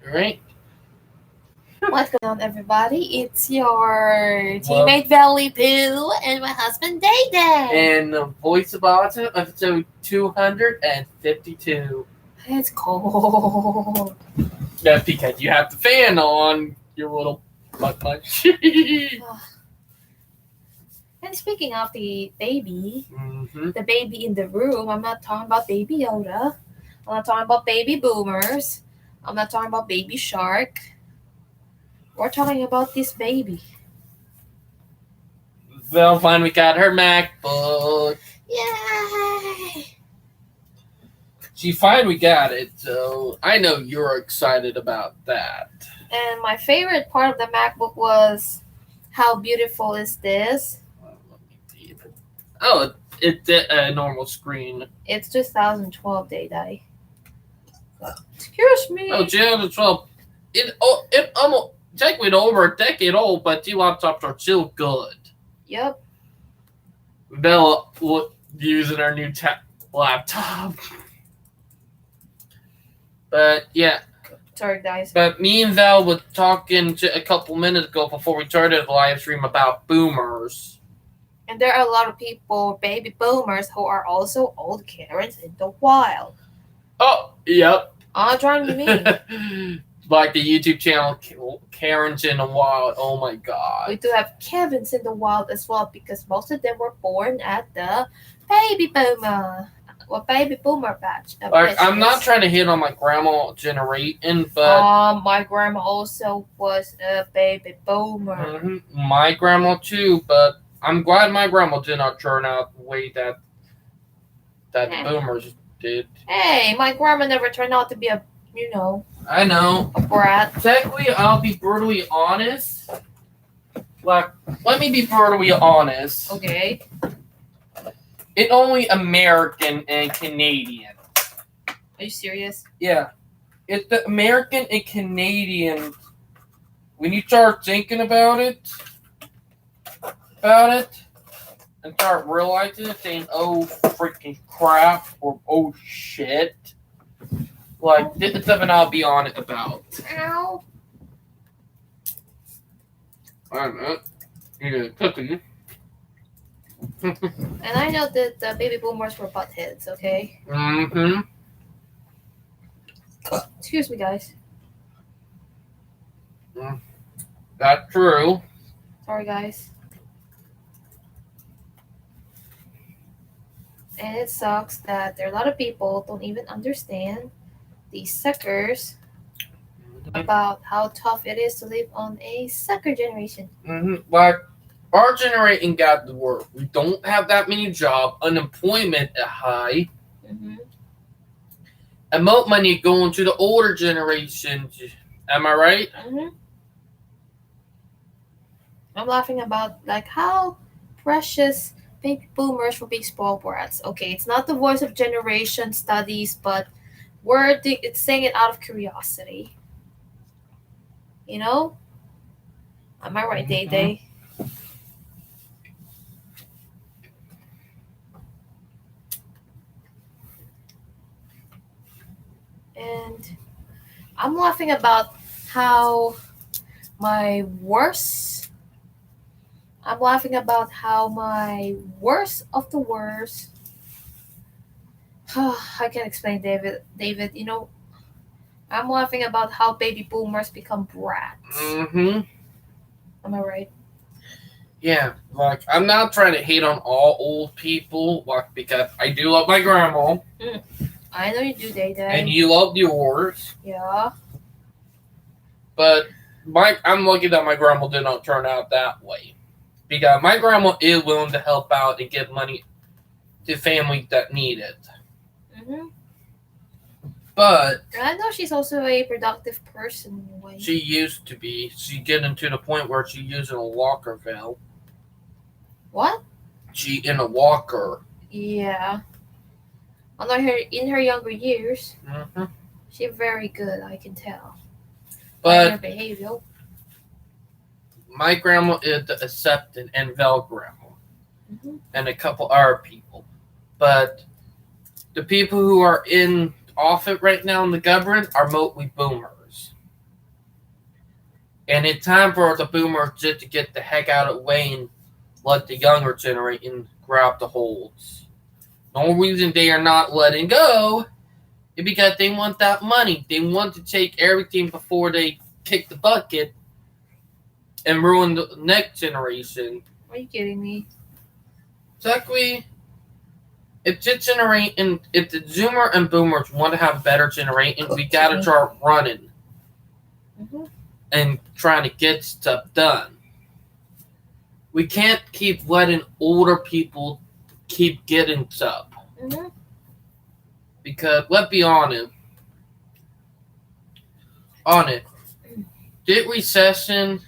Right? What's going on, everybody? It's your teammate Valley Pooh and my husband Day Day. And the voice of Autism, episode 252. It's cold. That's because you have the fan on your little butt munch. And speaking of the baby, Mm-hmm. the baby in the room, I'm not talking about Baby Yoda. I'm not talking about baby boomers. I'm not talking about baby shark. We're talking about this baby. Well, finally got her MacBook. Yay! She finally got it, so I know you're excited about that. And my favorite part of the MacBook was how beautiful is this? Oh, it's a normal screen. It's 2012 Day. Excuse me. Oh, 2012. It almost technically over a decade old, but the laptops are still good. Yep. Bella using our new laptop. But yeah. Sorry, guys. But me and Val were talking a couple minutes ago before we started the live stream about boomers. And there are a lot of people, baby boomers, who are also old Karens in the wild. Oh, yep. I'm trying to mean. Like the YouTube channel Karen's in the Wild. Oh my god. We do have Kevins in the wild as well because most of them were born at the baby boomer batch. Like, I'm not trying to hit on my grandma generation, but my grandma also was a baby boomer. Mm-hmm. My grandma too, but I'm glad my grandma did not turn out the way that the boomers did. Hey, my grandma never turned out to be a, I know. a brat. Technically, I'll be brutally honest. Like, let me be brutally honest. Okay. It's only American and Canadian. Are you serious? Yeah. It's the American and Canadian. When you start thinking about it, and start realizing it, saying, oh, freaking crap, or oh, shit. Like, this is something I'll be honest about. Ow. I don't know. You're cooking. And I know that the baby boomers were buttheads, okay? Mm-hmm. Excuse me, guys. That's true. Sorry, guys. And it sucks that there are a lot of people don't even understand these suckers about how tough it is to live on a sucker generation. Mm-hmm. Like, our generation got the work. We don't have that many jobs. Unemployment is high. Mm-hmm. And more money going to the older generations. Am I right? Mm-hmm. I'm laughing about like how precious baby boomers will be spoiled brats. Okay, it's not the voice of generation studies, but it's saying it out of curiosity. You know? Am I right, Day Day? And I'm laughing about how my worst of the worst. I can't explain, David. I'm laughing about how baby boomers become brats. Mm-hmm. Am I right? Yeah, like, I'm not trying to hate on all old people, like, because I do love my grandma. I know you do, Day Day. And you love yours. Yeah. But I'm lucky that my grandma did not turn out that way. Because my grandma is willing to help out and give money to families that need it. Mm-hmm. But I know she's also a productive person in a way. She used to be. She's getting to the point where she's using a walker, Val. What? She in a walker. Yeah. Although in her younger years, Mm-hmm. she's very good, I can tell. But her behavior. My grandma is the accepted and Val grandma. Mm-hmm. And a couple other people. But The people who are in office right now in the government are mostly boomers. And it's time for the boomers just to get the heck out of the way and let the younger generation grab the holds. The only reason they are not letting go is because they want that money. They want to take everything before they kick the bucket and ruin the next generation. Are you kidding me? Exactly. If the Zoomer and Boomers want to have a better generation, we gotta start running and trying to get stuff done. We can't keep letting older people keep getting stuff. Because let's be honest. Did recession?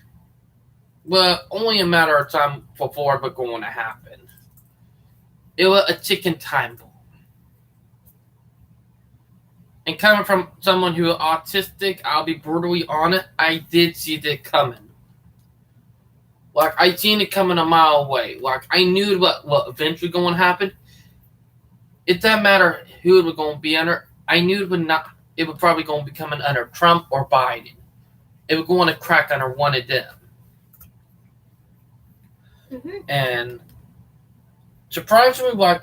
Well, only a matter of time before it was going to happen. It was a chicken time bomb. And coming from someone who is autistic, I'll be brutally honest, I did see that coming. Like, I seen it coming a mile away. Like, I knew what eventually going to happen. It doesn't matter who it was going to be under. I knew it was probably going to be coming under Trump or Biden. It was going to crack under one of them. And surprisingly, like,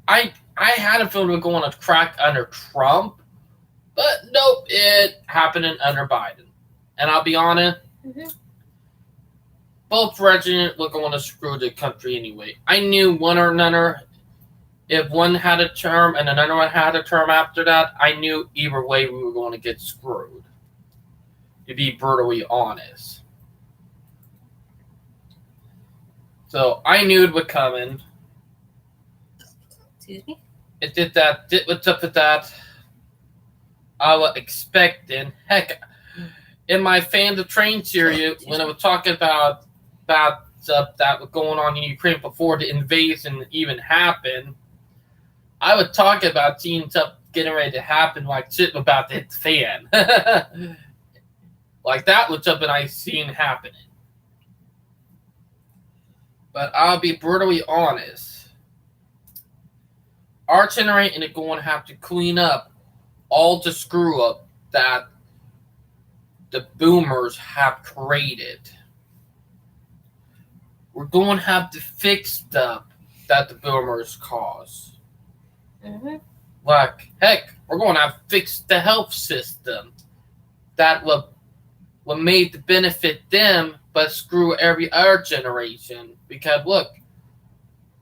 I had a feeling it was going to crack under Trump, but nope, it happening under Biden. And I'll be honest, both presidents were going to screw the country anyway. I knew one or another. If one had a term and another one had a term after that, I knew either way we were going to get screwed. To be brutally honest. So I knew it was coming. Excuse me? It did that. What's up with that? I was expecting. Heck, in my Fan the Train series, when I was talking about stuff that was going on in Ukraine before the invasion even happened, I was talking about seeing stuff getting ready to happen, like shit about to hit the fan. Like that was something I seen happening. But I'll be brutally honest. Our generation is going to have to clean up all the screw up that the boomers have created. We're going to have to fix stuff that the boomers caused. Like, heck, we're going to have to fix the health system that what made to benefit them, but screw every other generation. Because look,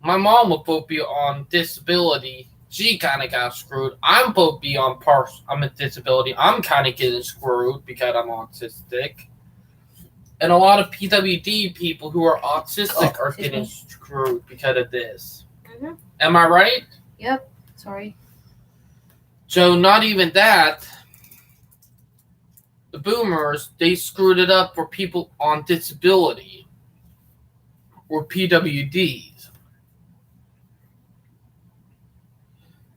my mom was supposed to be on disability. She kind of got screwed. I'm supposed to be on I'm a disability. I'm kind of getting screwed because I'm autistic. And a lot of PWD people who are autistic are getting screwed because of this. Am I right? Yep. Sorry. So not even that. The boomers, they screwed it up for people on disability or PWDs.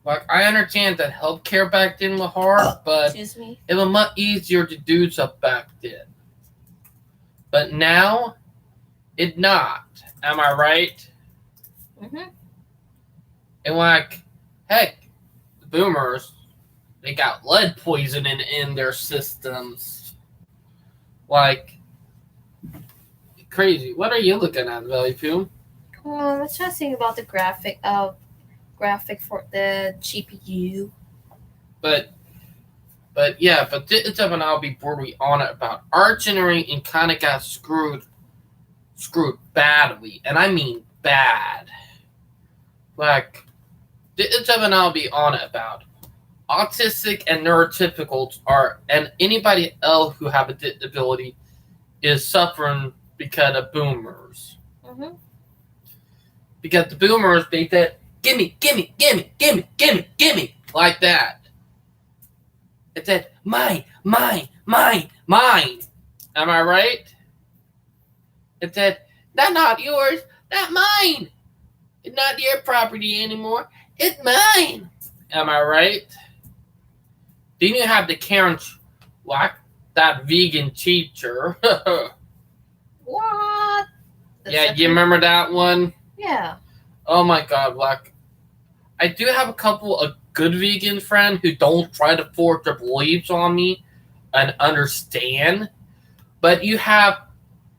Like, I understand that healthcare back then was hard, but it was much easier to do stuff back then. But now, it's not. Am I right? And like, heck, the boomers, they got lead poisoning in their systems. Like, crazy. What are you looking at, Valley Poo? I was trying to think about the graphic for the GPU. But it's something I'll be brutally honest about. Our generation kind of got screwed badly, and I mean bad. Like, it's something I'll be honest about. Autistic and neurotypicals and anybody else who have a disability is suffering because of boomers. Because the boomers, they said, gimme, like that. It said, mine. Am I right? It said, that's not yours, that's mine. It's not your property anymore, it's mine. Am I right? Then you have the Karen, like that vegan teacher. What? Yeah, you remember that one? Yeah. Oh my god, like, I do have a couple of good vegan friend who don't try to force their beliefs on me and understand. But you have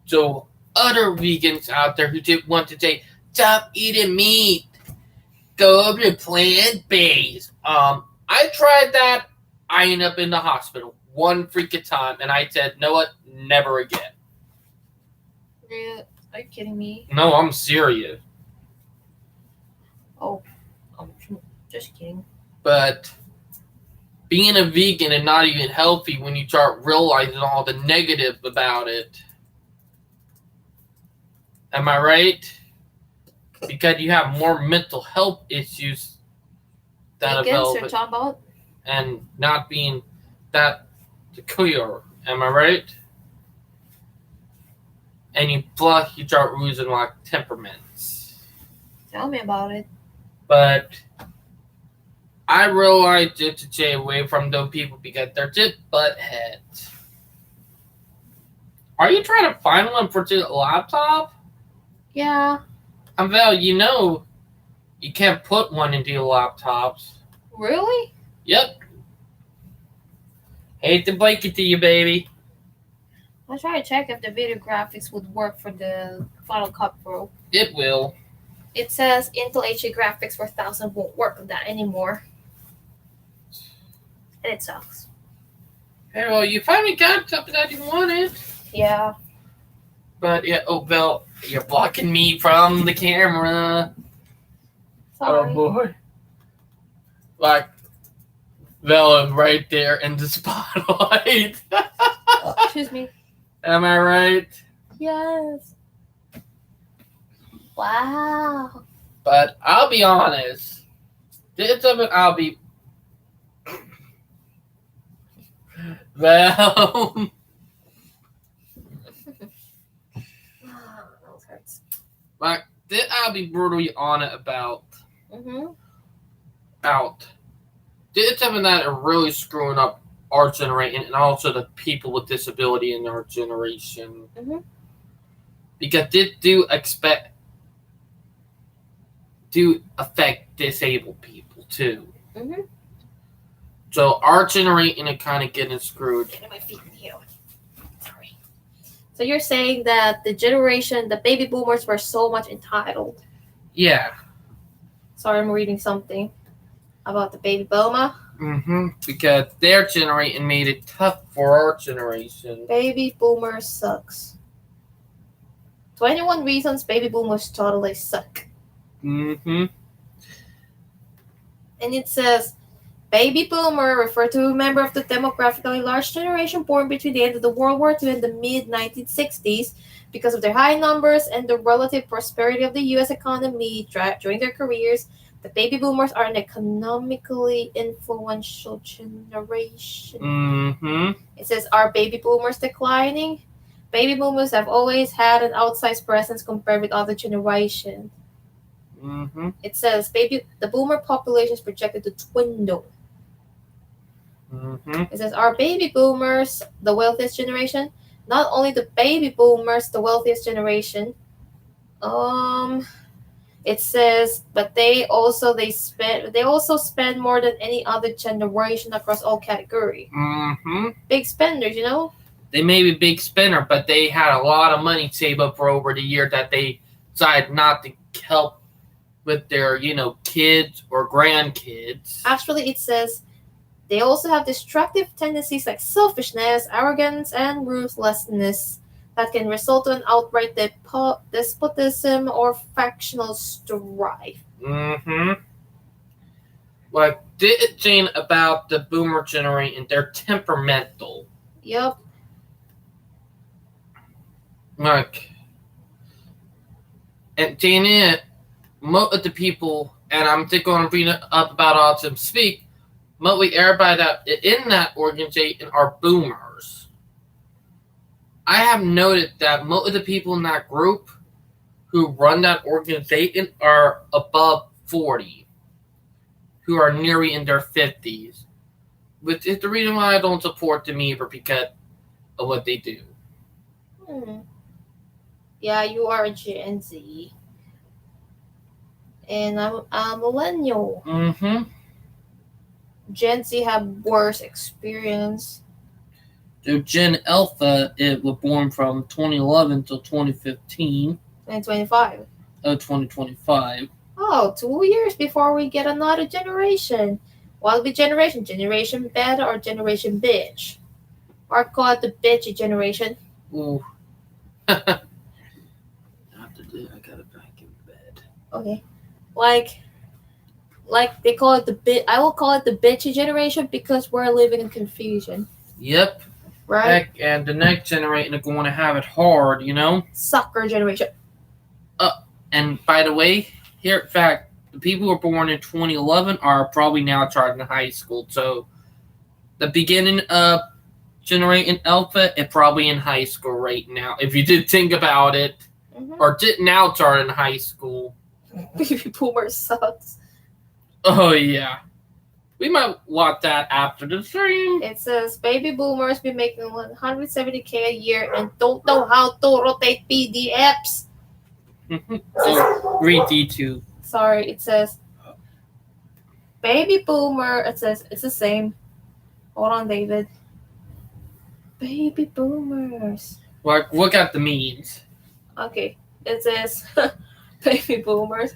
so other vegans out there who did want to say, stop eating meat, go over to plant based. I tried that. I ended up in the hospital one freaking time, and I said, "No, what? Never again." Really? Are you kidding me? No, I'm serious. Oh, I'm just kidding. But being a vegan and not even healthy when you start realizing all the negative about it. Am I right? Because you have more mental health issues that Vegans you're develop talking about? and not being that secure. Am I right? And you plus you start losing like temperaments. Tell me about it. But I realized just to stay away from those people because they're just butt heads. Are you trying to find one for the laptop? Yeah. Val, you know you can't put one into your laptops. Really? Yep. Hate to break it to you, baby. I'll try to check if the video graphics would work for the Final Cut Pro. It will. It says Intel HD graphics 4000 won't work on that anymore. And it sucks. Hey, well, you finally got something that you wanted. Yeah. But yeah, oh, Val, you're blocking me from the camera. Sorry. Oh, boy. Like, Val is right there in the spotlight. Excuse me. Am I right? Yes. Wow. But I'll be honest. Did something I'll be. Val. Nose hurts. Like, did I be brutally honest about. Mm-hmm. Did something that are really screwing up our generation and also the people with disability in our generation. Mm-hmm. Because it do affect disabled people too. Mm-hmm. So our generation is kind of getting screwed. Getting my feet in here. Sorry. So you're saying that the baby boomers were so much entitled. Yeah. Sorry, I'm reading something about the baby boomer. Mm-hmm. Because their generation made it tough for our generation. Baby boomer sucks. 21 reasons baby boomers totally suck. Mm-hmm. And it says, baby boomer referred to a member of the demographically large generation born between the end of the World War II and the mid-1960s because of their high numbers and the relative prosperity of the U.S. economy during their careers. The baby boomers are an economically influential generation. Mm-hmm. It says, are baby boomers declining? Baby boomers have always had an outsized presence compared with other generations. Mm-hmm. It says, the boomer population is projected to dwindle. Mm-hmm. It says, are baby boomers the wealthiest generation? Not only the baby boomers the wealthiest generation. It says, but they also spend more than any other generation across all categories. Mm-hmm. Big spenders, you know. They may be big spender, but they had a lot of money saved up for over the year that they decided not to help with their, kids or grandkids. Actually, it says they also have destructive tendencies like selfishness, arrogance, and ruthlessness that can result in outright despotism or factional strife. Mm-hmm. Like, did Jane about the boomer generation, they're temperamental. Yep. Like, and Jane, most of the people, and I'm just going to bring it up about Autism Speak, mostly everybody that in that organization are boomers. I have noted that most of the people in that group who run that organization are above 40, who are nearly in their 50s. Which is the reason why I don't support them either, because of what they do. Yeah, you are a Gen Z. And I'm a millennial. Mm-hmm. Gen Z have worse experience. So Gen Alpha, it was born from 2011 till 2015. 2025. Oh, 2025. Oh, 2 years before we get another generation. What'll be generation? Generation beta or generation bitch? Or call it the bitchy generation. Ooh. I got it back in bed. Okay. Like they call it the bit. I will call it the bitchy generation because we're living in confusion. Yep. Right? Heck, and the next generation are going to have it hard, you know? Sucker generation. And by the way, here, in fact, the people who were born in 2011 are probably now starting high school. So the beginning of Generation Alpha is probably in high school right now. If you did think about it, or did now start in high school. Baby boomer sucks. Oh, yeah. We might watch that after the stream. It says baby boomers be making $170K a year and don't know how to rotate PDFs. So, read D2. Sorry, it says baby boomer. It says it's the same. Hold on, David. Baby boomers. Look at the memes. Okay, it says baby boomers.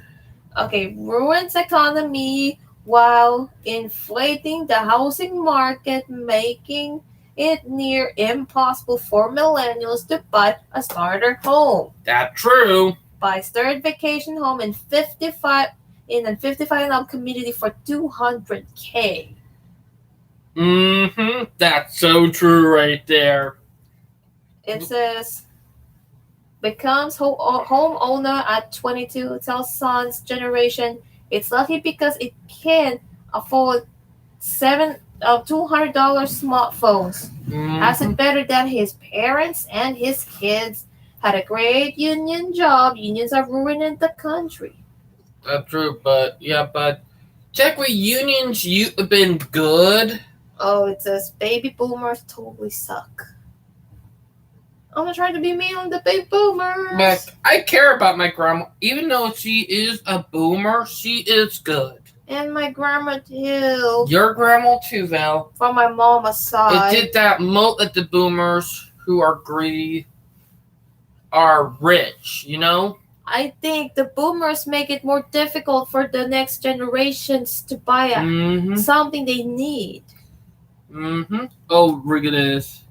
Okay, ruins economy while inflating the housing market, making it near impossible for millennials to buy a starter home. That's true. Buy third vacation home in 55 in a 55 and up community for $200K. That's so true right there. It says becomes homeowner at 22, tells son's generation it's lucky because it can afford $200 smartphones. Has it better than his parents and his kids. Had a great union job. Unions are ruining the country. That's true, but technically unions have been good. Oh, it says baby boomers totally suck. I'm not trying to be mean on the baby boomers. But I care about my grandma. Even though she is a boomer, she is good. And my grandma too. Your grandma too, Val. From my mama's side. It did that most of the boomers who are greedy are rich, you know? I think the boomers make it more difficult for the next generations to buy something they need. Oh, look at this.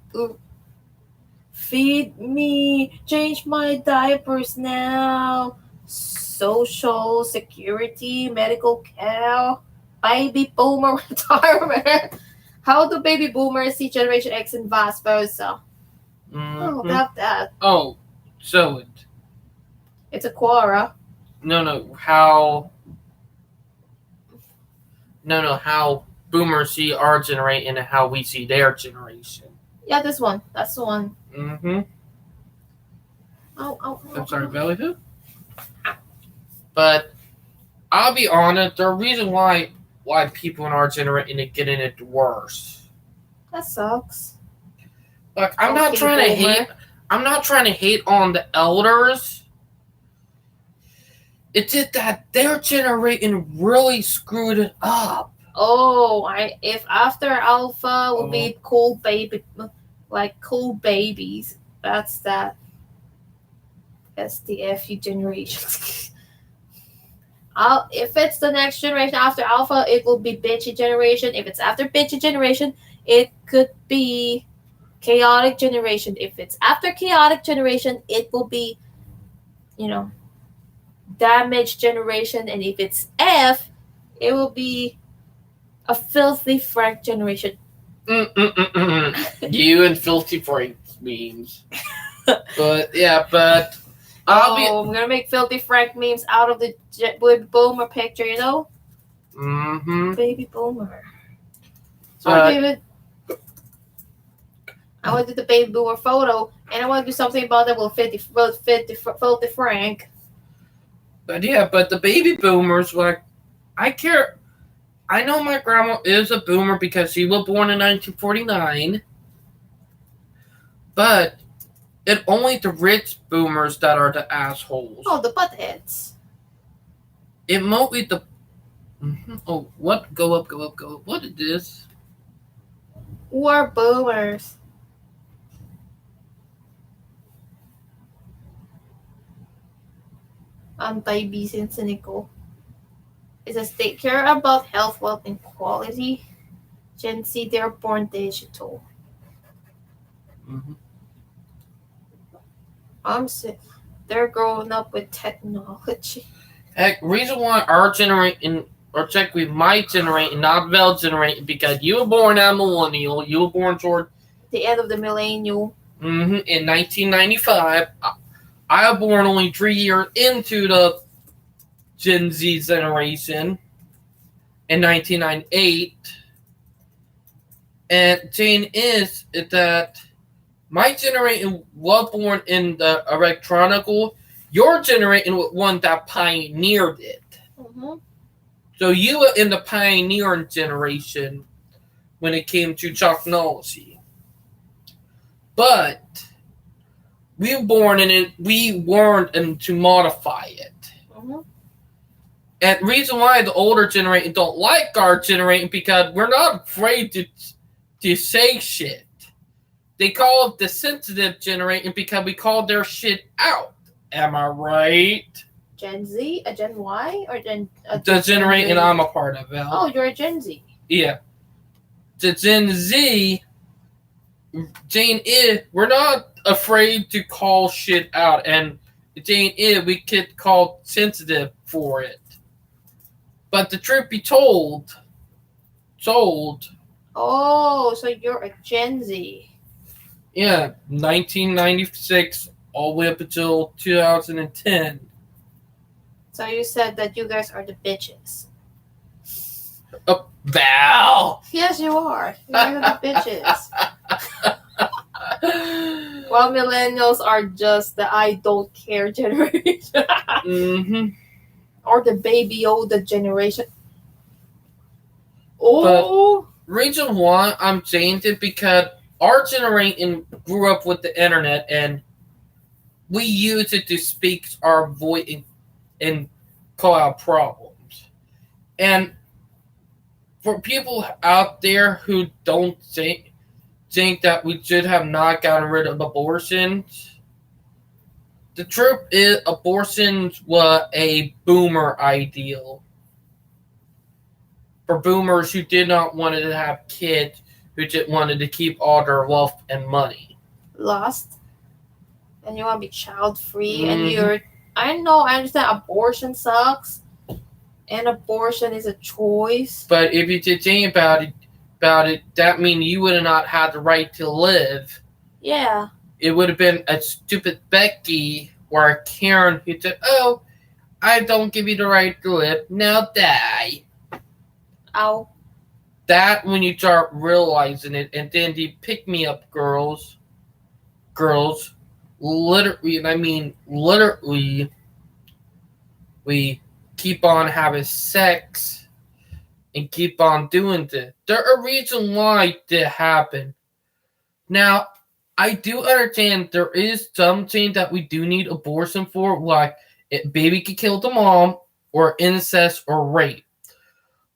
Feed me, change my diapers now. Social security, medical care, baby boomer retirement. How do baby boomers see Generation X and vice versa? Oh, about that. Oh, so it's a Quora. How boomers see our generation and how we see their generation. Yeah, this one. That's the one. I'm sorry, belly who? But I'll be honest, the reason why people in our generation are getting it worse. That sucks. Look, I'm not trying to hate. I'm not trying to hate on the elders. It did that their generation really screwed it up. Oh, if after Alpha will be cool baby, like cool babies. That's that. That's the FU generation. If it's the next generation after Alpha, it will be bitchy generation. If it's after bitchy generation, it could be chaotic generation. If it's after chaotic generation, it will be, damaged generation. And if it's F, it will be a filthy Frank generation. You and filthy Frank memes. But I'm gonna make filthy Frank memes out of the baby boomer picture, you know? Baby boomer. Sorry, David. I want to do the baby boomer photo, and I want to do something about that will fit the filthy Frank. But the baby boomers, I care. I know my grandma is a boomer because she was born in 1949. But it's only the rich boomers that are the assholes. Oh, the buttheads. It mostly Oh, what? Go up, go up, go up. What is this? Who are boomers? Anti-busy and cynical. It says they care about health, wealth, and quality. Gen Z, they're born digital. Mm-hmm. I'm sick. They're growing up with technology. Heck, reason why our generation, or technically my generation, not Bell generation, because you were born a millennial, you were born toward The end of the millennium. in 1995. I was born only 3 years into the Gen Z generation in 1998. And thing is that my generation was born in the electronical. Your generation was one that pioneered it. Mm-hmm. So you were in the pioneering generation when it came to technology. But we were born in it, we learned and to modify it. Mm-hmm. And the reason why the older generation don't like our generation because we're not afraid to say shit. They call it the sensitive generation because we call their shit out. Am I right? Gen Z? A Gen Y? Or The generation I'm a part of, Val. Oh, you're a Gen Z. Yeah. The Gen Z, Jane is, we're not afraid to call shit out. And Jane is, we get called sensitive for it. But the truth be told, Oh, so you're a Gen Z. yeah, 1996 all the way up until 2010. So you said that you guys are the bitches. Val! Yes, you are. You're the bitches. While millennials are just the I don't care generation. Mm-hmm. Or the baby Yoda generation. Oh! Reason why I'm saying it because our generation grew up with the internet and we use it to speak our voice and call out problems. And for people out there who don't think that we should have not gotten rid of abortions, the truth is abortions were a boomer ideal. For boomers who did not want to have kids, who just wanted to keep all their wealth and money. Lost. And you want to be child free. Mm-hmm. And you're. I know, I understand abortion sucks. And abortion is a choice. But if you did think about it, that means you would have not had the right to live. Yeah. It would have been a stupid Becky or a Karen who said, "Oh, I don't give you the right to live. Now die." Ow. That when you start realizing it, and then the pick me up girls, literally, and I mean literally, we keep on having sex and keep on doing this. There are reasons why it happened. Now, I do understand there is something that we do need abortion for, like if baby could kill the mom, or incest, or rape.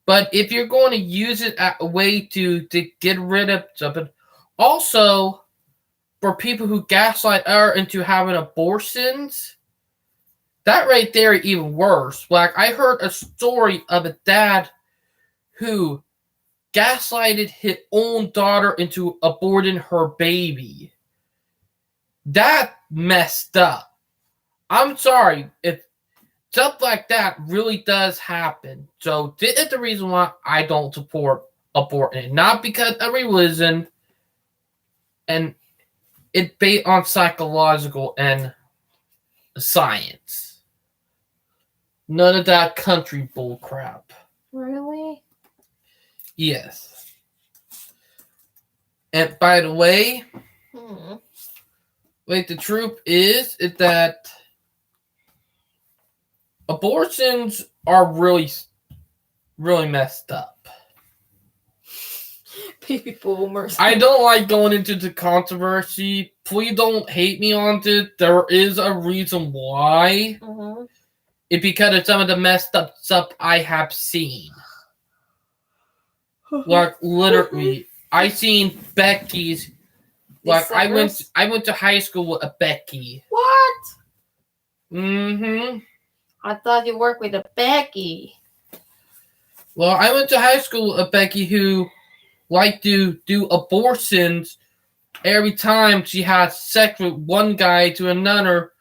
But if you're going to use it as a way to get rid of something, also for people who gaslight her into having abortions, that right there is even worse. Like I heard a story of a dad who gaslighted his own daughter into aborting her baby. That messed up. I'm sorry if stuff like that really does happen. So this is the reason why I don't support abortion. Not because of religion, and it's based on psychological and science. None of that country bullcrap. Really? Yes. And by the way, the truth is that abortions are really, really messed up. Baby boomers. I don't like going into the controversy. Please don't hate me on it. There is a reason why. Mm-hmm. It's because of some of the messed up stuff I have seen. Like literally, I seen Becky's. Like I went to high school with a Becky. What? Mm-hmm. I thought you worked with a Becky. Well, I went to high school with a Becky who liked to do abortions every time she has sex with one guy to another.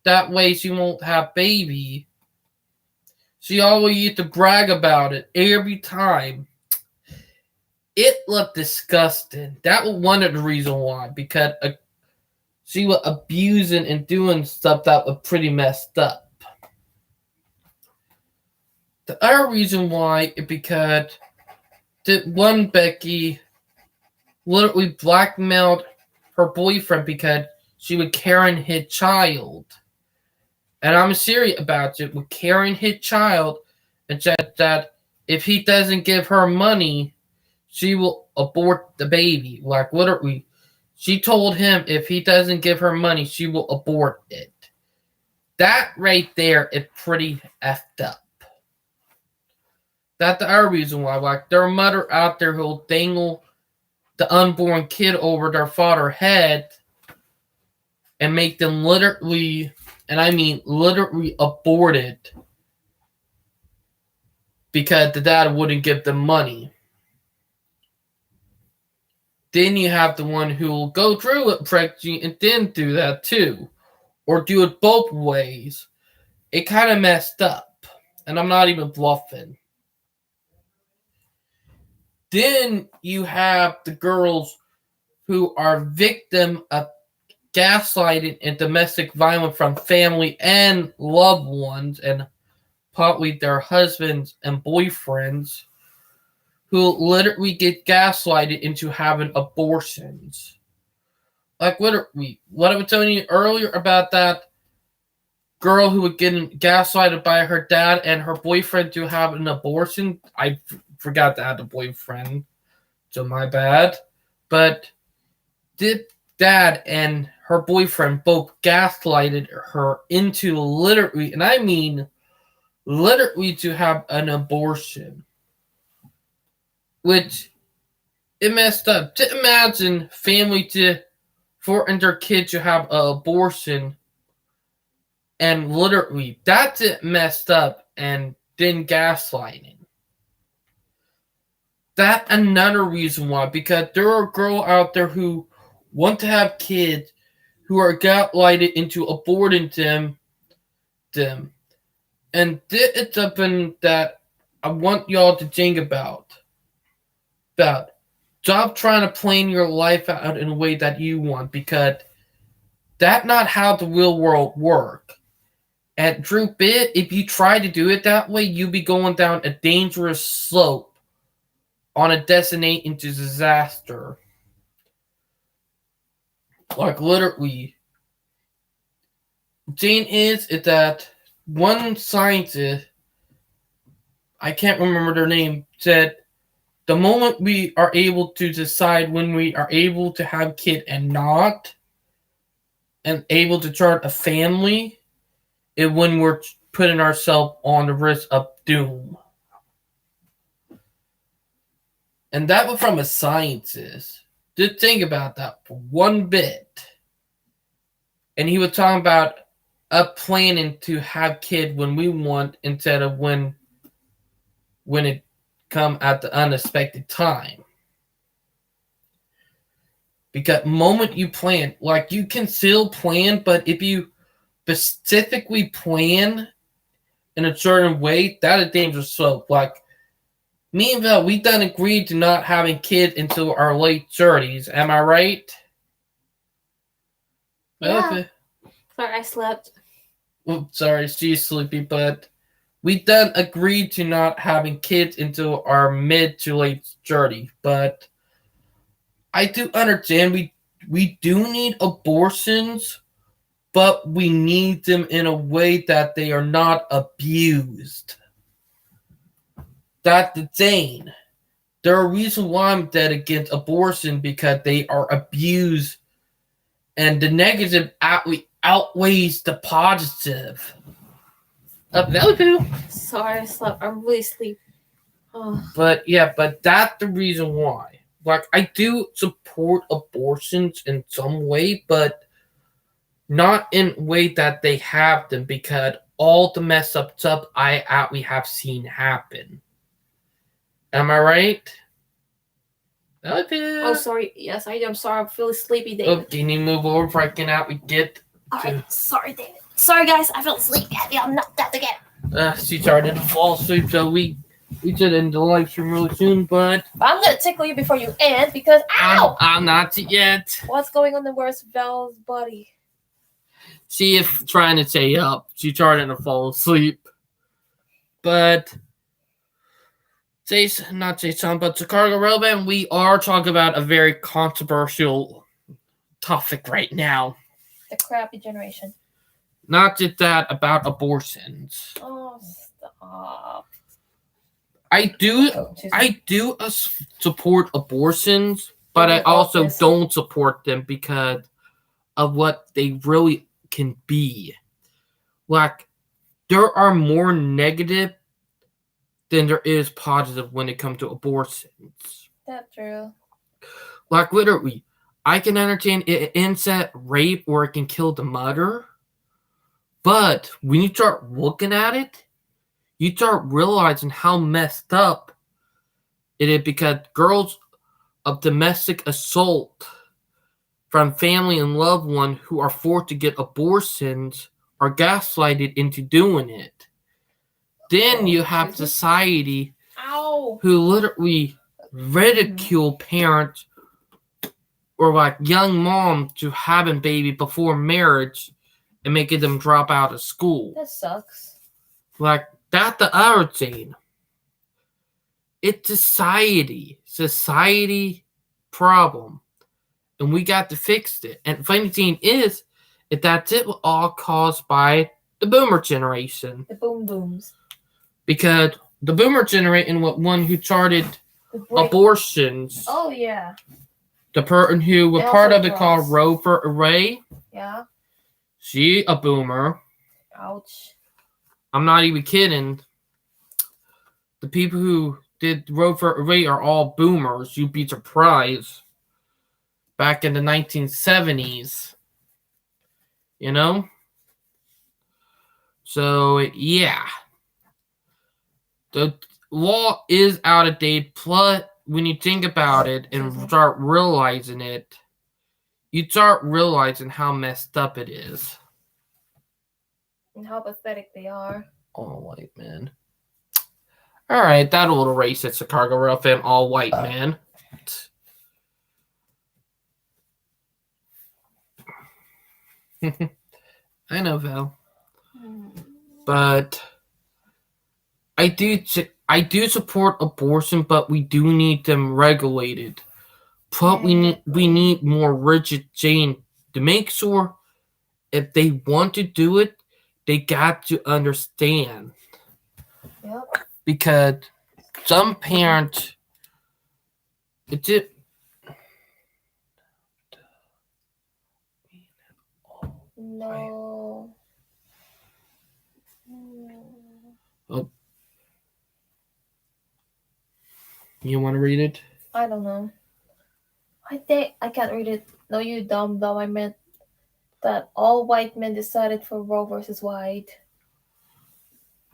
That way she won't have baby. She always used to brag about it every time. It looked disgusting. That was one of the reasons why. Because she was abusing and doing stuff that was pretty messed up. The other reason why is because the one Becky literally blackmailed her boyfriend because she would Karen his child. And I'm serious about it. With Karen his child, and said that if he doesn't give her money, she will abort the baby. Like literally, she told him if he doesn't give her money, she will abort it. That right there is pretty effed up. That's the other reason why. Like their mother out there who'll dangle the unborn kid over their father's head and make them literally, and I mean literally, abort it because the dad wouldn't give them money. Then you have the one who will go through it pregnancy and then do that too. Or do it both ways. It kind of messed up. And I'm not even bluffing. Then you have the girls who are victim of gaslighting and domestic violence from family and loved ones, and probably their husbands and boyfriends, who literally get gaslighted into having abortions. Like literally, what I was telling you earlier about that girl who was getting gaslighted by her dad and her boyfriend to have an abortion. I forgot to add a boyfriend, so my bad. But did dad and her boyfriend both gaslighted her into literally, and I mean literally, to have an abortion. Which, it messed up. To imagine family to forcing their kid to have an abortion, and literally, that's it messed up, and then gaslighting. That's another reason why, because there are girls out there who want to have kids who are gaslighted into aborting them. And this is something that I want y'all to think about. Stop trying to plan your life out in a way that you want, because that's not how the real world works. And truth is, if you try to do it that way, you'll be going down a dangerous slope on a destination into disaster. Like literally, thing is that one scientist, I can't remember their name, said the moment we are able to decide when we are able to have kids and not, and able to start a family, is when we're putting ourselves on the risk of doom. And that was from a scientist. Just think about that for one bit. And he was talking about planning to have kids when we want, instead of when it come at the unexpected time. Because moment you plan, like you can still plan, but if you specifically plan in a certain way, that is dangerous slope. Like me and Val, we done agreed to not having kids until our late 30s. Am I right? Yeah. Okay. Sorry, I slept. Well, sorry, she's sleepy, but we done agreed to not having kids until our mid to late 30s. But I do understand we do need abortions, but we need them in a way that they are not abused. That's the thing. There are reasons why I'm dead against abortion, because they are abused, and the negative outweighs the positive. Available. Sorry, I slept. I'm really sleepy. Oh. But that's the reason why. Like, I do support abortions in some way, but not in a way that they have them, because all the mess up stuff we have seen happen. Am I right? Oh, sorry. Yes, I am sorry. I'm feeling sleepy, Oh, David. can you move over before I cannot we get Alright, sorry, David. Sorry, guys. I feel sleepy. I'm knocked out again. she started to fall asleep, so we should end the live stream really soon, but I'm gonna tickle you before you end because ow! I'm not yet. What's going on in where's Belle's body? She is trying to stay up. She started to fall asleep. But not Jason, but Chicago Relevant, we are talking about a very controversial topic right now. The crappy generation. Not just that, about abortions. Oh, stop. I do support abortions, but I also don't support them because of what they really can be. Like, there are more negative than there is positive when it comes to abortions. That's true. Like, literally, I can entertain incest, rape, or it can kill the mother. But when you start looking at it, you start realizing how messed up it is, because girls of domestic assault from family and loved one who are forced to get abortions are gaslighted into doing it. Then you have society who literally ridicule parents or like young moms to having baby before marriage and making them drop out of school. That sucks. Like, that's the other thing. It's society problem, and we got to fix it. And the funny thing is that's it was all caused by the boomer generation. The boom booms. Because the boomer generation was one who started abortions. Oh yeah. The person who was part of it called Roe v. Wade. Yeah. She a boomer. Ouch. I'm not even kidding. The people who did Roe v. Wade are all boomers. You'd be surprised. Back in the 1970s. You know? So, yeah. The law is out of date. Plus, when you think about it and start realizing it, you start realizing how messed up it is. And how pathetic they are. All white men. Alright, that little racist Chicago Rail fan, all white man. I know, Val. But I do support abortion, but we do need them regulated. But we need more rigid chain to make sure if they want to do it, they got to understand. Yep. Because some parents, No. Oh. You want to read it? I don't know. I think I can't read it. No, you dumb. I meant that all white men decided for Roe versus Wade.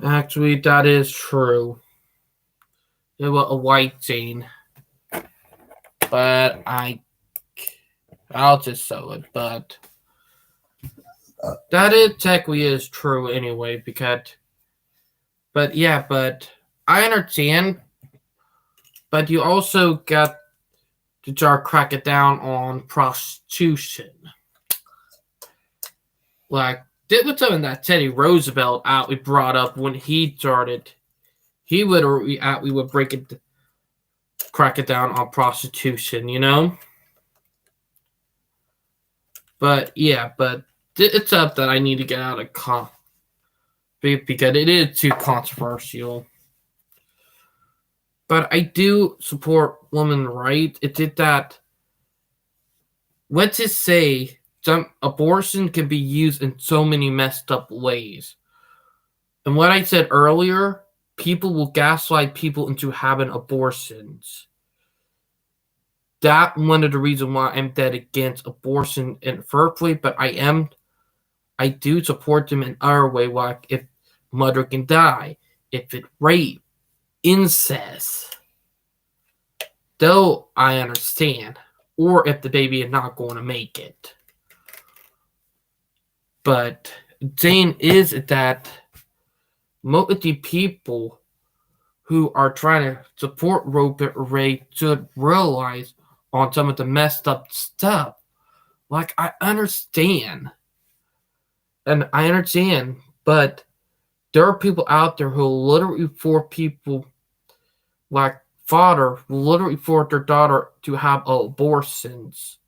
Actually, that is true. It was a white thing. But I'll just sell it. But that technically is true anyway, but I understand. But you also got to start cracking down on prostitution. Like, this was something that Teddy Roosevelt brought up when he started. He would crack it down on prostitution, you know? But it's up that I need to get out of because it is too controversial. But I do support women's rights. It's just that, let's just say, some abortion can be used in so many messed up ways. And what I said earlier, people will gaslight people into having abortions. That's one of the reasons why I'm dead against abortion in the first place, but I do support them in other way, like if mother can die, if it rape, incest, though I understand, or if the baby is not going to make it. But the thing is that most of the people who are trying to support Robert Ray should realize on some of the messed up stuff. Like, I understand. And I understand, but there are people out there who literally for people like father will literally force their daughter to have abortions.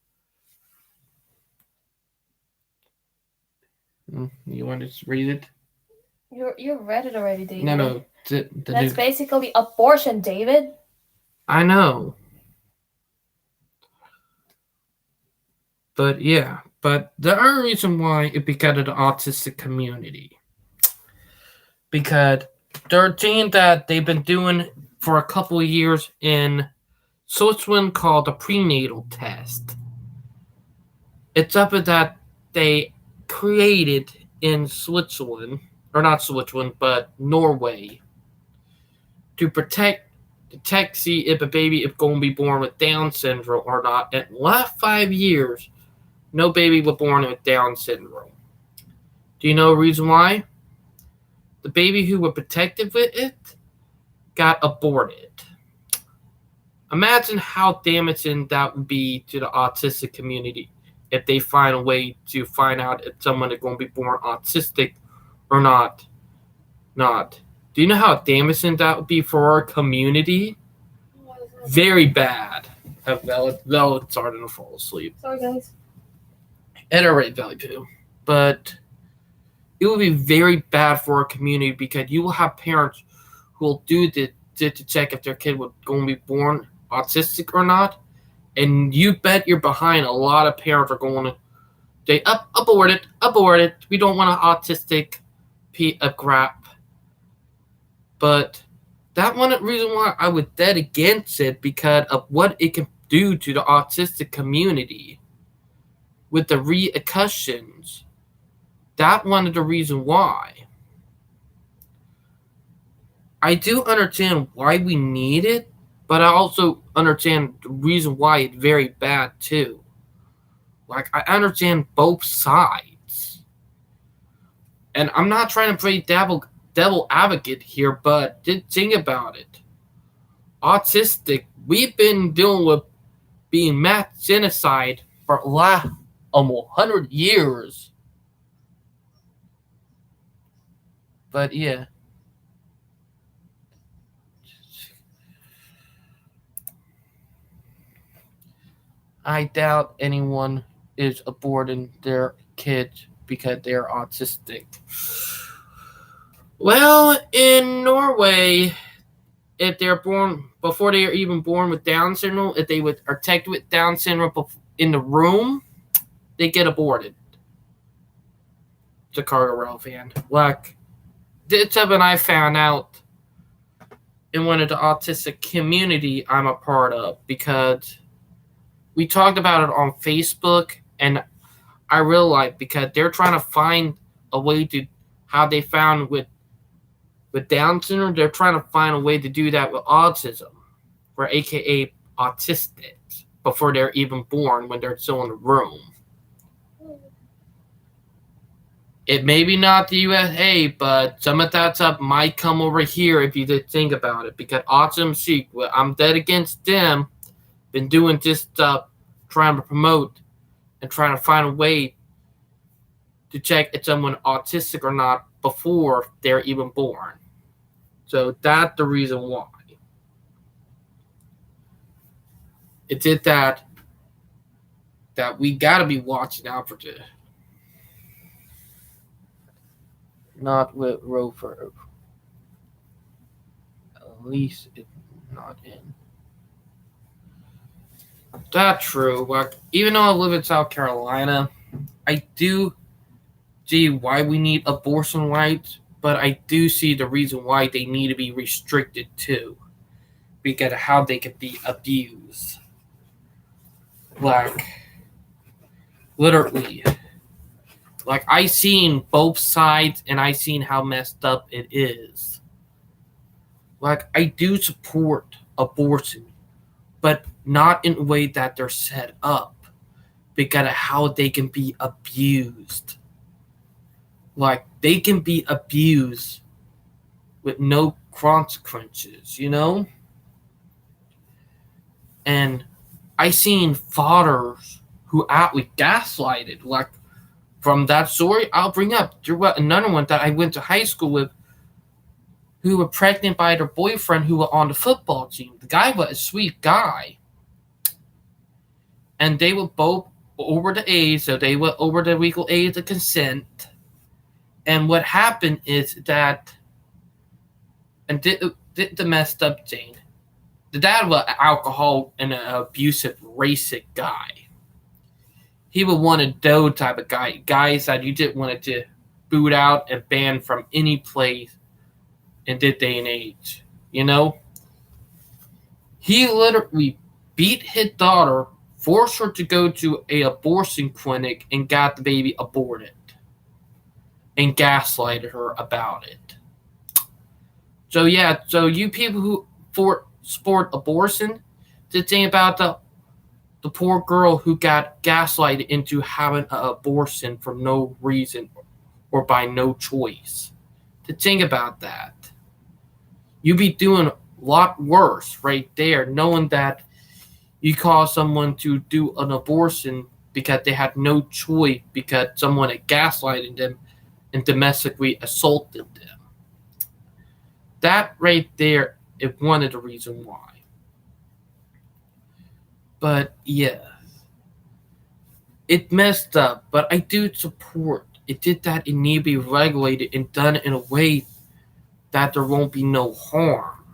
You want to read it? You read it already, David. No. That's basically abortion, David. I know. But yeah, but the other reason why is because of the autistic community. Because they're a thing that they've been doing for a couple of years in Switzerland called the prenatal test. It's something that they created in Switzerland, or not Switzerland, but Norway, to detect, see if a baby is going to be born with Down syndrome or not. In the last 5 years, no baby was born with Down syndrome. Do you know the reason why? The baby who was protected with it got aborted. Imagine how damaging that would be to the autistic community if they find a way to find out if someone is going to be born autistic or not. Do you know how damaging that would be for our community? Very bad. Vel starting to fall asleep. Sorry, guys. At a rate value too. But it will be very bad for our community because you will have parents who will do this to check if their kid was going to be born autistic or not. And you bet you're behind a lot of parents are going to say, abort it. We don't want an autistic crap. But that one reason why I was dead against it because of what it can do to the autistic community with the repercussions. That one of the reason why. I do understand why we need it, but I also understand the reason why it's very bad too. Like, I understand both sides. And I'm not trying to play devil advocate here, but think about it. Autistic, we've been dealing with being mass genocide for almost 100 years. But yeah. I doubt anyone is aborting their kids because they're autistic. Well, in Norway, if they're born before they are even born with Down syndrome, if they were detected with Down syndrome in the room, they get aborted. Chicago Rail fan. Like, it's something I found out in one of the autistic community I'm a part of because we talked about it on Facebook, and I realized because they're trying to find a way to how they found with Down syndrome, they're trying to find a way to do that with autism, or AKA autistics, before they're even born when they're still in the room. It may be not the USA, but some of that stuff might come over here if you did think about it. Because Autism Chic, I'm dead against them, been doing this stuff, trying to promote and trying to find a way to check if someone autistic or not before they're even born. So that's the reason why. It's it that we gotta be watching out for this. Not with Rover. At least it's not in. That's true. Like, even though I live in South Carolina, I do see why we need abortion rights but I do see the reason why they need to be restricted too, because of how they can be abused. Like, literally. Like, I seen both sides and I seen how messed up it is. Like, I do support abortion, but not in a way that they're set up, because of how they can be abused. Like, they can be abused with no consequences, you know? And I seen fathers who outly gaslighted. Like, from that story, I'll bring up another one that I went to high school with, who were pregnant by their boyfriend who were on the football team. The guy was a sweet guy. And they were both over the age, so they were over the legal age of consent. And what happened is that, and the messed up thing, the dad was an alcoholic and an abusive, racist guy. He was one of those type of guys that you didn't want to boot out and ban from any place in this day and age. You know? He literally beat his daughter, forced her to go to an abortion clinic, and got the baby aborted. And gaslighted her about it. So yeah, so you people who support abortion, the thing about the poor girl who got gaslighted into having an abortion for no reason or by no choice. To think about that. You'd be doing a lot worse right there, knowing that you cause someone to do an abortion because they had no choice, because someone had gaslighted them and domestically assaulted them. That right there is one of the reasons why. But yeah, it messed up, but I do support it. Did that, it need to be regulated and done in a way that there won't be no harm.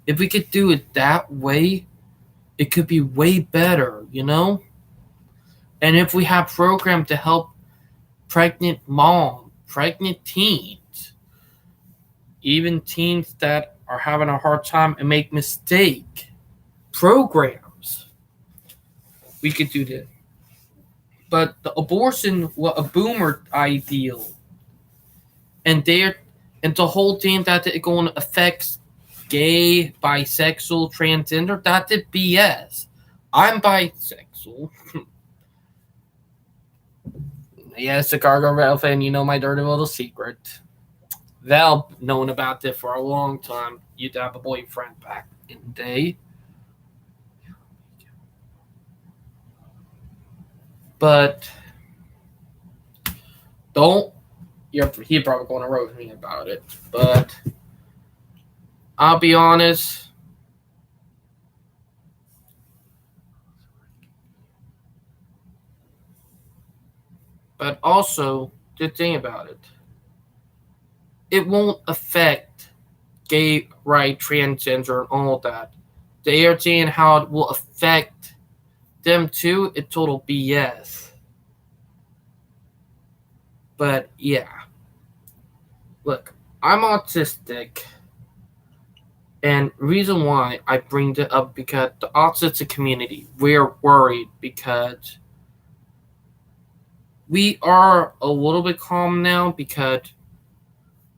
If we could do it that way, it could be way better, you know? And if we have programs to help pregnant moms, pregnant teens, even teens that are having a hard time and make mistake programs, we could do that. But the abortion was a boomer ideal, and the whole thing that it's going to affect gay, bisexual, transgender, that's it BS. I'm bisexual. Yes, Chicago Rail fan, you know my dirty little secret. Val known about this for a long time. You'd have a boyfriend back in the day. But he probably going to roast me about it. But I'll be honest. But also, the thing about it, it won't affect gay, right, transgender, and all that. They are saying how it will affect them too. It's total BS. But yeah. Look, I'm autistic. And reason why I bring it up, because the autistic community, we're worried because we are a little bit calm now, because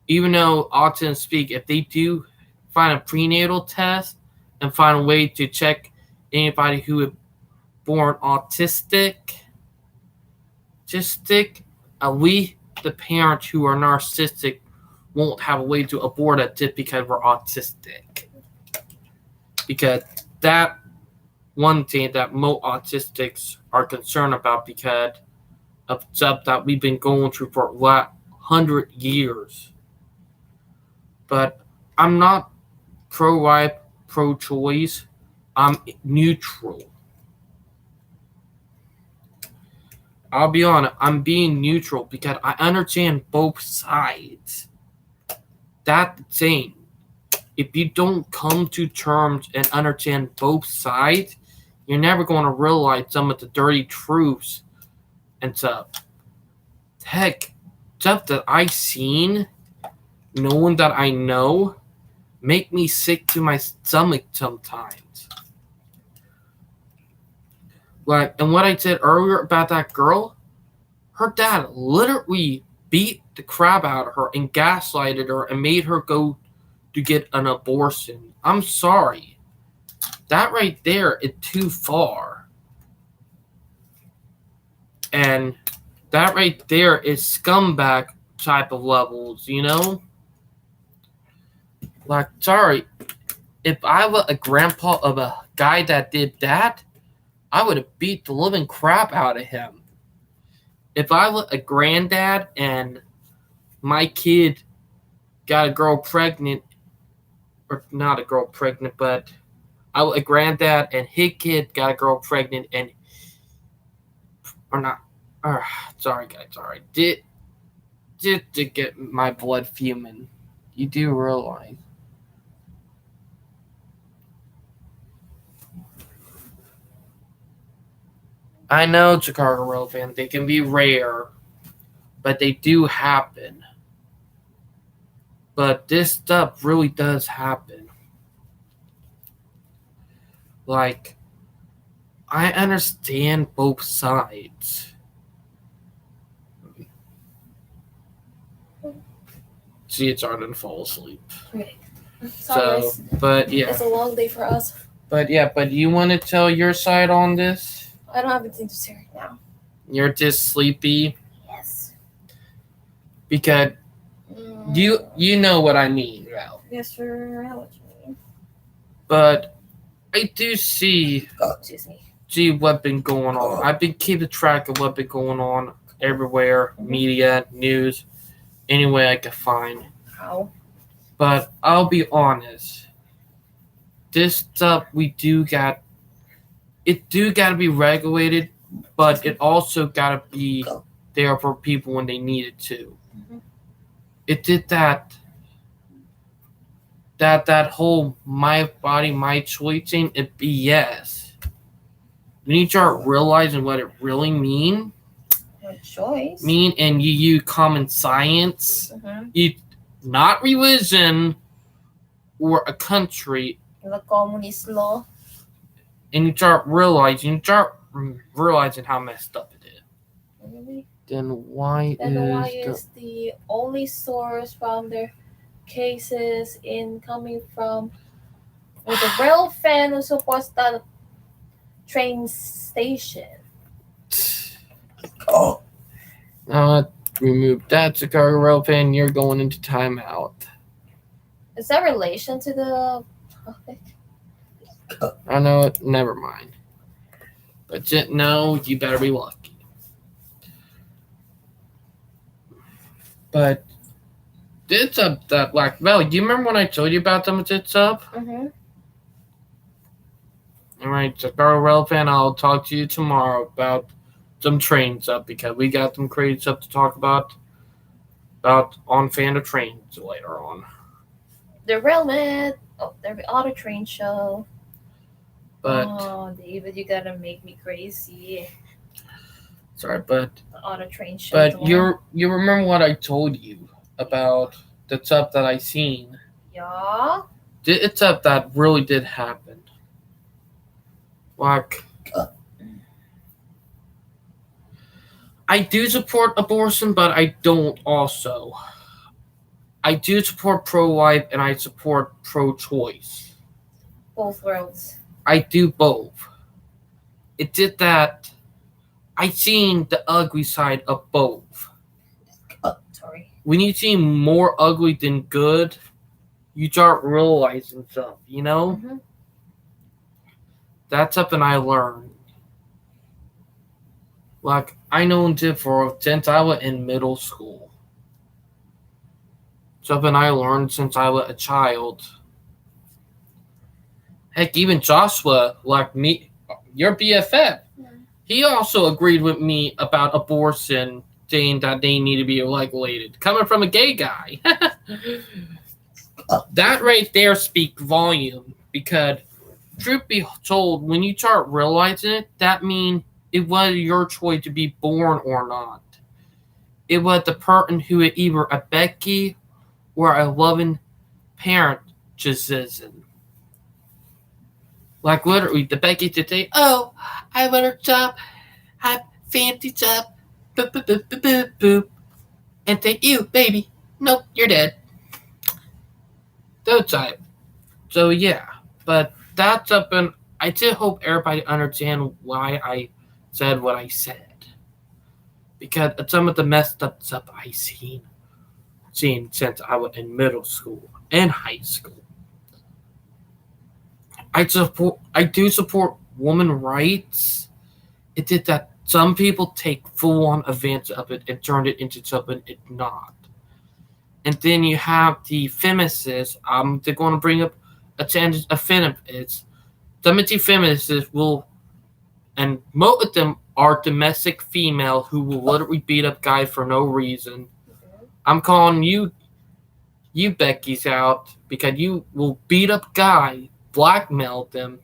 even though autism speak, if they do find a prenatal test and find a way to check anybody who is born autistic, we, the parents who are narcissistic, won't have a way to abort it just because we're autistic. Because that one thing that most autistics are concerned about, because of stuff that we've been going through for 100 years. But I'm not pro-life, pro-choice. I'm neutral. I'll be honest, I'm being neutral because I understand both sides. That's the thing. If you don't come to terms and understand both sides, you're never going to realize some of the dirty truths and stuff. Heck, stuff that I've seen, no one that I know, make me sick to my stomach sometimes. Like, and what I said earlier about that girl, her dad literally beat the crap out of her and gaslighted her and made her go to get an abortion. I'm sorry. That right there is too far. And that right there is scumbag type of levels, you know? Like, sorry, if I were a grandpa of a guy that did that, I would have beat the living crap out of him. If I were a granddad and my kid got a girl pregnant, or not a girl pregnant, but I was a granddad and his kid got a girl pregnant and, or not, sorry guys, sorry, did get my blood fuming. You do realize. I know, Chicago Royal fans, they can be rare, but they do happen. But this stuff really does happen. Like, I understand both sides. See, it's starting to fall asleep. Okay. Sorry, so, but yeah. It's a long day for us. But yeah, but you want to tell your side on this? I don't have anything to say right now. You're just sleepy? Yes. Because you know what I mean, Ralph. Yes, sir. I know what you mean. But I do see what's been going on. I've been keeping track of what's been going on everywhere, media, news, any way I can find. How? But I'll be honest. This stuff it do gotta be regulated, but it also gotta be there for people when they need it to. Mm-hmm. It did that whole my body, my choice thing, it BS. You need to start realizing what it really means. What choice? And you use common science. Mm-hmm. You not religion or a country. The communist law. And you start realizing how messed up it is. Really? Then why is the only source from their cases in coming from with the rail fan who supports the train station? Oh. Remove that, Chicago Rail fan. You're going into timeout. Is that relation to the topic? I know it. Never mind. But no, you better be lucky. But it's up that Black Bell. Do you remember when I told you about them? It's up. Mm-hmm. All right, Chicago Rail fan. I'll talk to you tomorrow about some trains up because we got some crates up to talk about on fan of trains later on. Derailment. Oh, the auto train show. But David, you gotta make me crazy. Sorry, but the auto train show. But you remember what I told you about the stuff that I seen? Yeah. It's stuff that really did happen. Like, I do support abortion, but I don't also. I do support pro-life and I support pro-choice. Both worlds. I do both. It did that. I seen the ugly side of both. Sorry. When you see more ugly than good, you start realizing stuff, you know? Mm-hmm. That's something I learned. Like, I known it since I was in middle school. Something I learned since I was a child. Heck, even Joshua, like me, your BFF, he also agreed with me about abortion, saying that they need to be regulated. Coming from a gay guy. That right there speaks volume, because truth be told, when you start realizing it, that means it was your choice to be born or not. it was the person who was either a Becky or a loving parent just isn't. Like literally, the Becky to say, "Oh, I want a job, have fancy job, boop boop boop boop boop boop," and say, "You baby, nope, you're dead." Those type. So yeah, but that's up, and I did hope everybody understand why I said what I said, because some of the messed up stuff I seen since I was in middle school and high school. I do support women rights. It did that some people take full on advantage of it and turn it into something it's not. And then you have the feminists. They're going to bring up a chance of feminists. Some of the feminists will, and most of them are domestic female who will literally beat up guys for no reason. I'm calling you Becky's out because you will beat up guys, blackmail them,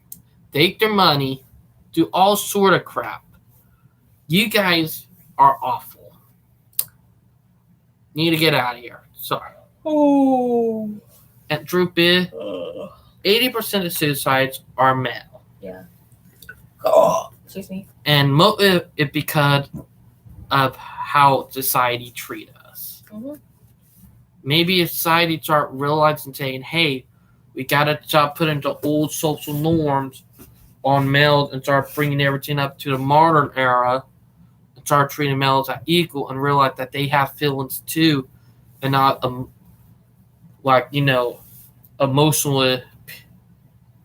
take their money, do all sort of crap. You guys are awful. Need to get out of here. Sorry. Oh. And truth is, 80% of suicides are male. Yeah. Oh. Excuse me. And most of it because of how society treats us. Mm-hmm. Maybe if society start realizing, saying, "Hey, we gotta stop putting the old social norms on males and start bringing everything up to the modern era, and start treating males as equal, and realize that they have feelings too, and not emotional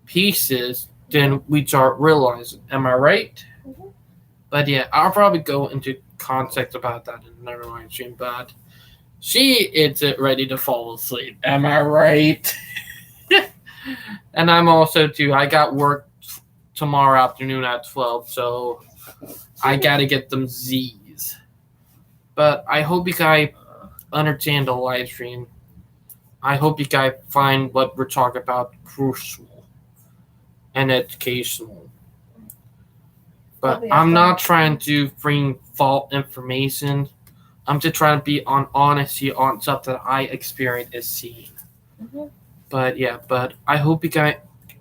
pieces," then we start realizing. Am I right? Mm-hmm. But yeah, I'll probably go into context about that in another live stream. But she isn't ready to fall asleep. Am I right? And I'm also too. I got work tomorrow afternoon at 12, so I gotta get them Z's. But I hope you guys understand the live stream. I hope you guys find what we're talking about crucial and educational. But I'm not trying to bring false information. I'm just trying to be on honesty on stuff that I experienced and seen. Mm-hmm. But I hope you guys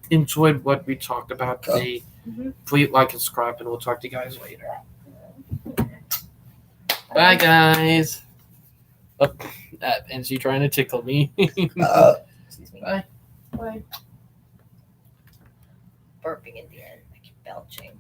enjoyed what we talked about today. Mm-hmm. Please like and subscribe, and we'll talk to you guys later. Bye, guys. Oh, and she trying to tickle me. Excuse me. Bye. Bye. Burping in the end, like belching.